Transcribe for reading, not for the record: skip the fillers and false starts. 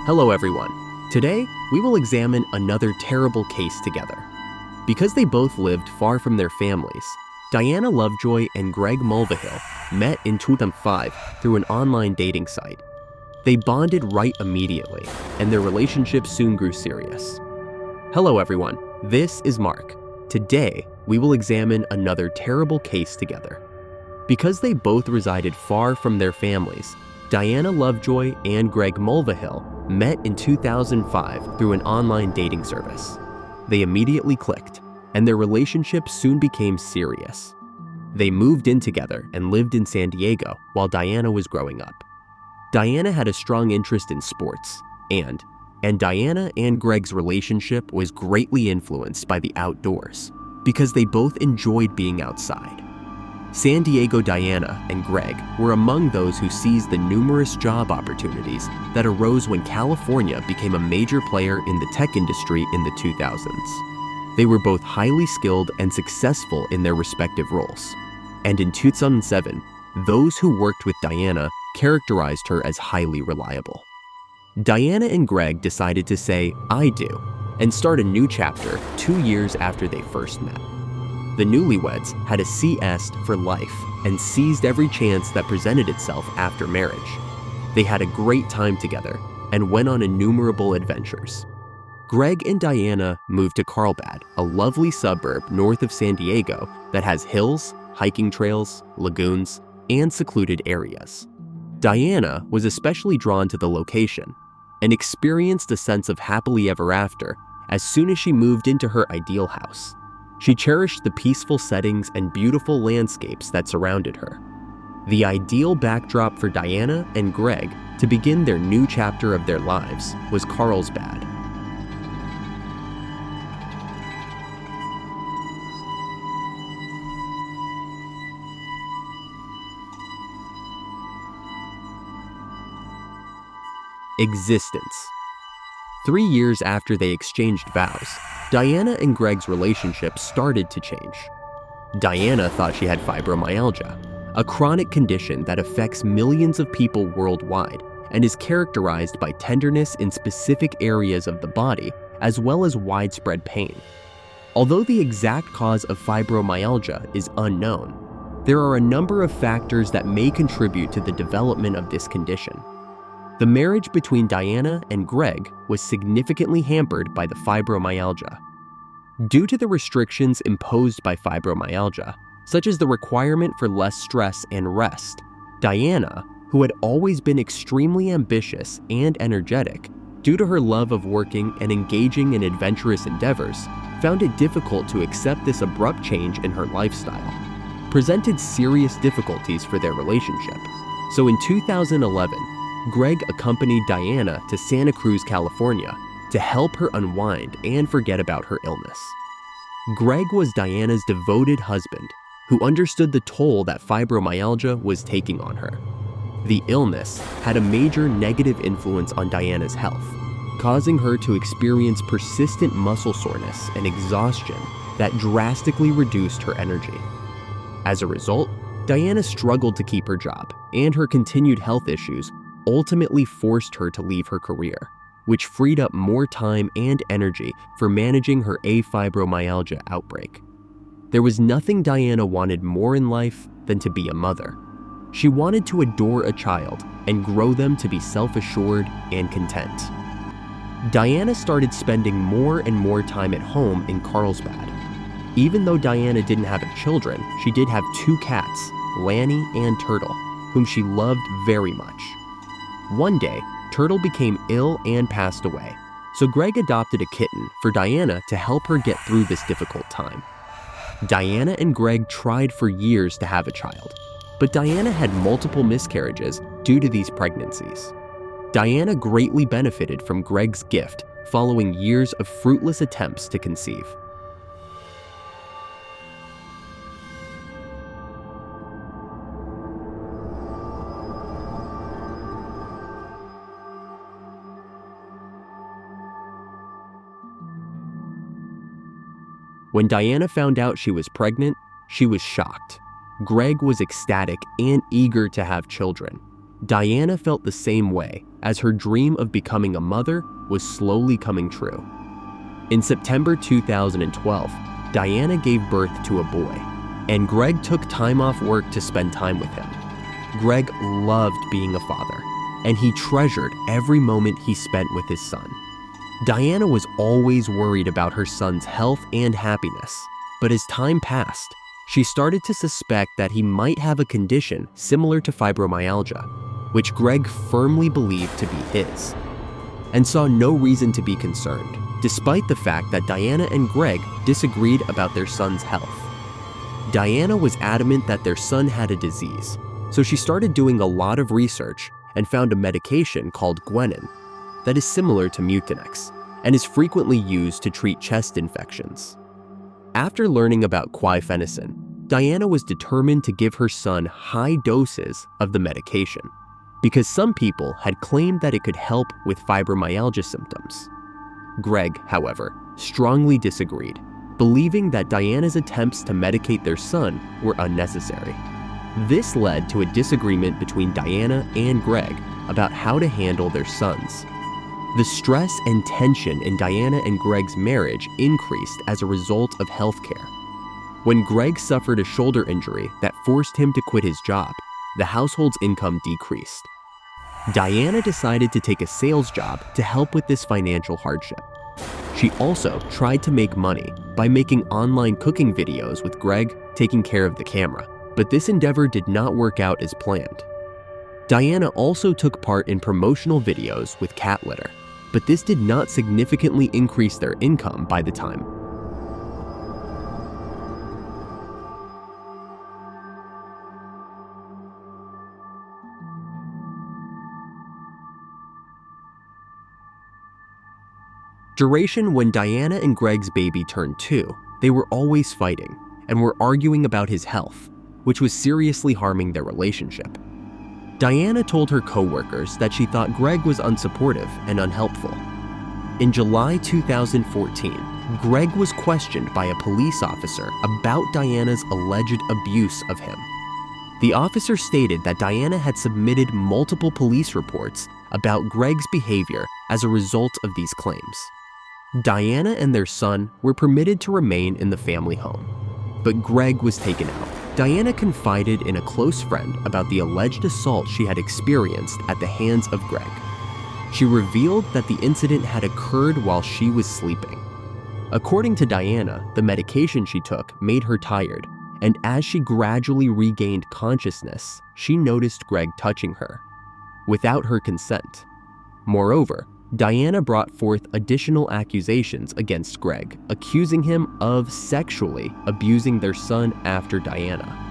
Hello everyone. Today, we will examine another terrible case together. Because they both lived far from their families, Diana Lovejoy and Greg Mulvahill met in 2005 through an online dating site. They bonded right immediately, and their relationship soon grew serious. Hello everyone, this is Mark. Today, we will examine another terrible case together. Because they both resided far from their families, Diana Lovejoy and Greg Mulvahill met in 2005 through an online dating service. They immediately clicked, and their relationship soon became serious. They moved in together and lived in San Diego while Diana was growing up. Diana had a strong interest in sports, and Diana and Greg's relationship was greatly influenced by the outdoors because they both enjoyed being outside. San Diego Diana and Greg were among those who seized the numerous job opportunities that arose when California became a major player in the tech industry in the 2000s. They were both highly skilled and successful in their respective roles. And in 2007, those who worked with Diana characterized her as highly reliable. Diana and Greg decided to say, "I do," and start a new chapter 2 years after they first met. The newlyweds had a CS for life and seized every chance that presented itself after marriage. They had a great time together and went on innumerable adventures. Greg and Diana moved to Carlsbad, a lovely suburb north of San Diego that has hills, hiking trails, lagoons, and secluded areas. Diana was especially drawn to the location and experienced a sense of happily ever after as soon as she moved into her ideal house. She cherished the peaceful settings and beautiful landscapes that surrounded her. The ideal backdrop for Diana and Greg to begin their new chapter of their lives was Carlsbad. Existence. 3 years after they exchanged vows, Diana and Greg's relationship started to change. Diana thought she had fibromyalgia, a chronic condition that affects millions of people worldwide and is characterized by tenderness in specific areas of the body as well as widespread pain. Although the exact cause of fibromyalgia is unknown, there are a number of factors that may contribute to the development of this condition. The marriage between Diana and Greg was significantly hampered by the fibromyalgia. Due to the restrictions imposed by fibromyalgia, such as the requirement for less stress and rest, Diana, who had always been extremely ambitious and energetic due to her love of working and engaging in adventurous endeavors, found it difficult to accept this abrupt change in her lifestyle, presented serious difficulties for their relationship. So in 2011, Greg accompanied Diana to Santa Cruz, California, to help her unwind and forget about her illness. Greg was Diana's devoted husband, who understood the toll that fibromyalgia was taking on her. The illness had a major negative influence on Diana's health, causing her to experience persistent muscle soreness and exhaustion that drastically reduced her energy. As a result, Diana struggled to keep her job, and her continued health issues ultimately forced her to leave her career, which freed up more time and energy for managing her fibromyalgia outbreak. There was nothing Diana wanted more in life than to be a mother. She wanted to adore a child and grow them to be self-assured and content. Diana started spending more and more time at home in Carlsbad. Even though Diana didn't have children, she did have 2 cats, Lanny and Turtle, whom she loved very much. One day, Turtle became ill and passed away, so Greg adopted a kitten for Diana to help her get through this difficult time. Diana and Greg tried for years to have a child, but Diana had multiple miscarriages due to these pregnancies. Diana greatly benefited from Greg's gift following years of fruitless attempts to conceive. When Diana found out she was pregnant, she was shocked. Greg was ecstatic and eager to have children. Diana felt the same way as her dream of becoming a mother was slowly coming true. In September 2012, Diana gave birth to a boy, and Greg took time off work to spend time with him. Greg loved being a father, and he treasured every moment he spent with his son. Diana was always worried about her son's health and happiness, but as time passed, she started to suspect that he might have a condition similar to fibromyalgia, which Greg firmly believed to be his, and saw no reason to be concerned, despite the fact that Diana and Greg disagreed about their son's health. Diana was adamant that their son had a disease, so she started doing a lot of research and found a medication called Gwenin that is similar to Mucinex and is frequently used to treat chest infections. After learning about quifenicin, Diana was determined to give her son high doses of the medication because some people had claimed that it could help with fibromyalgia symptoms. Greg, however, strongly disagreed, believing that Diana's attempts to medicate their son were unnecessary. This led to a disagreement between Diana and Greg about how to handle their sons. The stress and tension in Diana and Greg's marriage increased as a result of healthcare. When Greg suffered a shoulder injury that forced him to quit his job, the household's income decreased. Diana decided to take a sales job to help with this financial hardship. She also tried to make money by making online cooking videos with Greg taking care of the camera, but this endeavor did not work out as planned. Diana also took part in promotional videos with cat litter, but this did not significantly increase their income by the time. Duration: when Diana and Greg's baby turned 2, they were always fighting and were arguing about his health, which was seriously harming their relationship. Diana told her co-workers that she thought Greg was unsupportive and unhelpful. In July 2014, Greg was questioned by a police officer about Diana's alleged abuse of him. The officer stated that Diana had submitted multiple police reports about Greg's behavior as a result of these claims. Diana and their son were permitted to remain in the family home, but Greg was taken out. Diana confided in a close friend about the alleged assault she had experienced at the hands of Greg. She revealed that the incident had occurred while she was sleeping. According to Diana, the medication she took made her tired, and as she gradually regained consciousness, she noticed Greg touching her, without her consent. Moreover, Diana brought forth additional accusations against Greg, accusing him of sexually abusing their son after Diana.